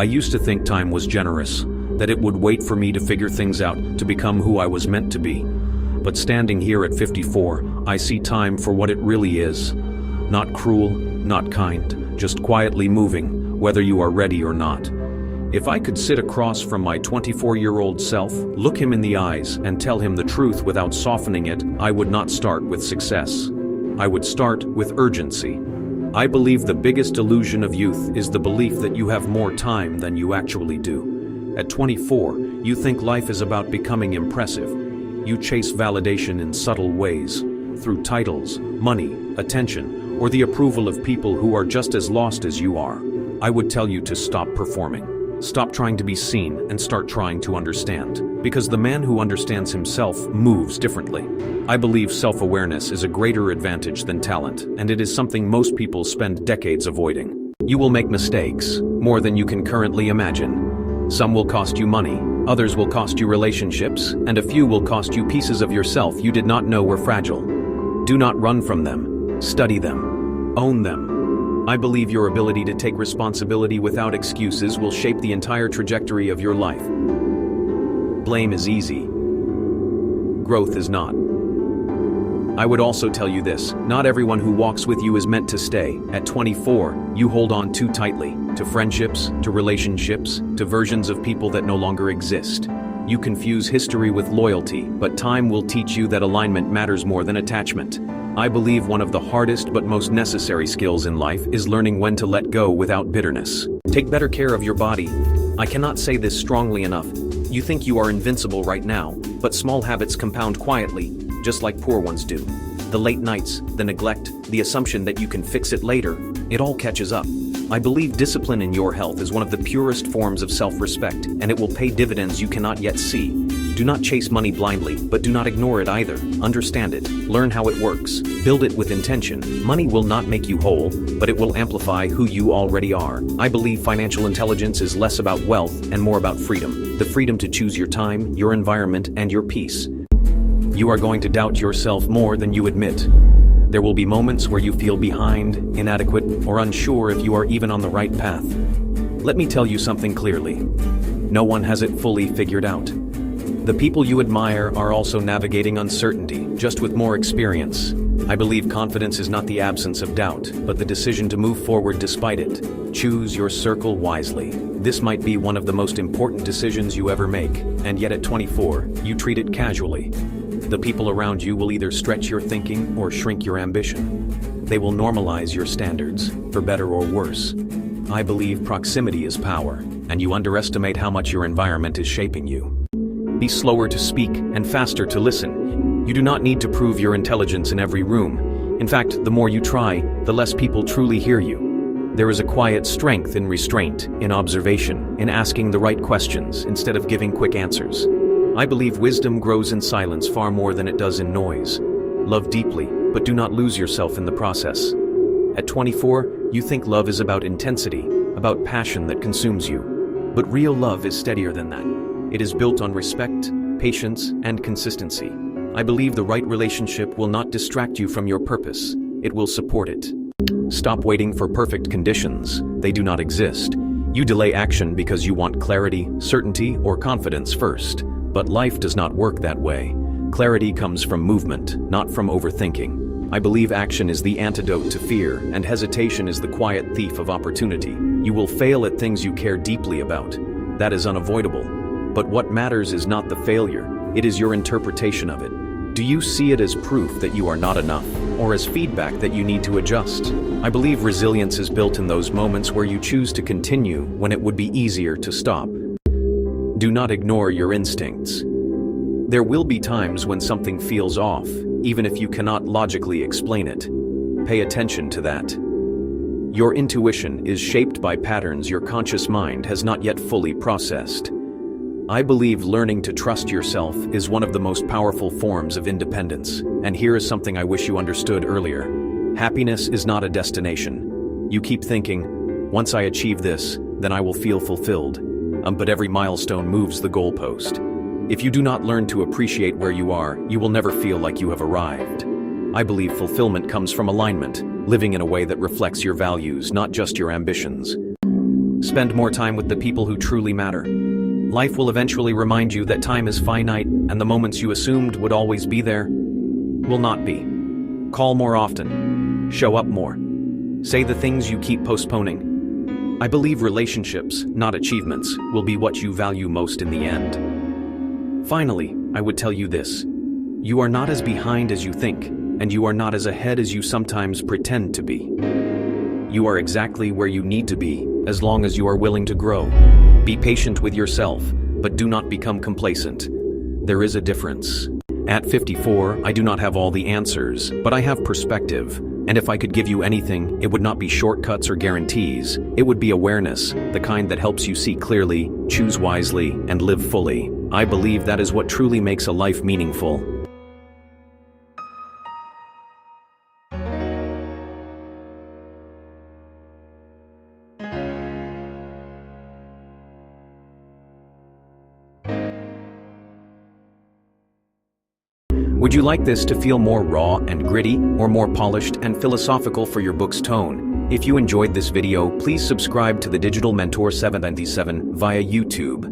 I used to think time was generous, that it would wait for me to figure things out, to become who I was meant to be. But standing here at 54, I see time for what it really is. Not cruel, not kind, just quietly moving, whether you are ready or not. If I could sit across from my 24-year-old self, look him in the eyes, and tell him the truth without softening it, I would not start with success. I would start with urgency. I believe the biggest illusion of youth is the belief that you have more time than you actually do. At 24, you think life is about becoming impressive. You chase validation in subtle ways, through titles, money, attention, or the approval of people who are just as lost as you are. I would tell you to stop performing. Stop trying to be seen and start trying to understand. Because the man who understands himself moves differently. I believe self-awareness is a greater advantage than talent, and it is something most people spend decades avoiding. You will make mistakes, more than you can currently imagine. Some will cost you money, others will cost you relationships, and a few will cost you pieces of yourself you did not know were fragile. Do not run from them. Study them. Own them. I believe your ability to take responsibility without excuses will shape the entire trajectory of your life. Blame is easy. Growth is not. I would also tell you this: not everyone who walks with you is meant to stay. At 24, you hold on too tightly to friendships, to relationships, to versions of people that no longer exist. You confuse history with loyalty, but time will teach you that alignment matters more than attachment. I believe one of the hardest but most necessary skills in life is learning when to let go without bitterness. Take better care of your body. I cannot say this strongly enough. You think you are invincible right now, but small habits compound quietly, just like poor ones do. The late nights, the neglect, the assumption that you can fix it later, it all catches up. I believe discipline in your health is one of the purest forms of self-respect, and it will pay dividends you cannot yet see. Do not chase money blindly, but do not ignore it either. Understand it. Learn how it works. Build it with intention. Money will not make you whole, but it will amplify who you already are. I believe financial intelligence is less about wealth and more about freedom. The freedom to choose your time, your environment, and your peace. You are going to doubt yourself more than you admit. There will be moments where you feel behind, inadequate, or unsure if you are even on the right path. Let me tell you something clearly. No one has it fully figured out. The people you admire are also navigating uncertainty, just with more experience. I believe confidence is not the absence of doubt, but the decision to move forward despite it. Choose your circle wisely. This might be one of the most important decisions you ever make, and yet at 24, you treat it casually. The people around you will either stretch your thinking or shrink your ambition. They will normalize your standards, for better or worse. I believe proximity is power, and you underestimate how much your environment is shaping you. Be slower to speak and faster to listen. You do not need to prove your intelligence in every room. In fact, the more you try, the less people truly hear you. There is a quiet strength in restraint, in observation, in asking the right questions instead of giving quick answers. I believe wisdom grows in silence far more than it does in noise. Love deeply, but do not lose yourself in the process. At 24, you think love is about intensity, about passion that consumes you. But real love is steadier than that. It is built on respect, patience, and consistency. I believe the right relationship will not distract you from your purpose. It will support it. Stop waiting for perfect conditions. They do not exist. You delay action because you want clarity, certainty, or confidence first. But life does not work that way. Clarity comes from movement, not from overthinking. I believe action is the antidote to fear, and hesitation is the quiet thief of opportunity. You will fail at things you care deeply about. That is unavoidable. But what matters is not the failure, it is your interpretation of it. Do you see it as proof that you are not enough, or as feedback that you need to adjust? I believe resilience is built in those moments where you choose to continue when it would be easier to stop. Do not ignore your instincts. There will be times when something feels off, even if you cannot logically explain it. Pay attention to that. Your intuition is shaped by patterns your conscious mind has not yet fully processed. I believe learning to trust yourself is one of the most powerful forms of independence. And here is something I wish you understood earlier. Happiness is not a destination. You keep thinking, once I achieve this, then I will feel fulfilled. But every milestone moves the goalpost. If you do not learn to appreciate where you are, you will never feel like you have arrived. I believe fulfillment comes from alignment, living in a way that reflects your values, not just your ambitions. Spend more time with the people who truly matter. Life will eventually remind you that time is finite, and the moments you assumed would always be there will not be. Call more often. Show up more. Say the things you keep postponing. I believe relationships, not achievements, will be what you value most in the end. Finally, I would tell you this. You are not as behind as you think, and you are not as ahead as you sometimes pretend to be. You are exactly where you need to be, as long as you are willing to grow. Be patient with yourself, but do not become complacent. There is a difference. At 54, I do not have all the answers, but I have perspective. And if I could give you anything, it would not be shortcuts or guarantees. It would be awareness, the kind that helps you see clearly, choose wisely, and live fully. I believe that is what truly makes a life meaningful. Would you like this to feel more raw and gritty, or more polished and philosophical for your book's tone? If you enjoyed this video, please subscribe to the Digital Mentor 797 via YouTube.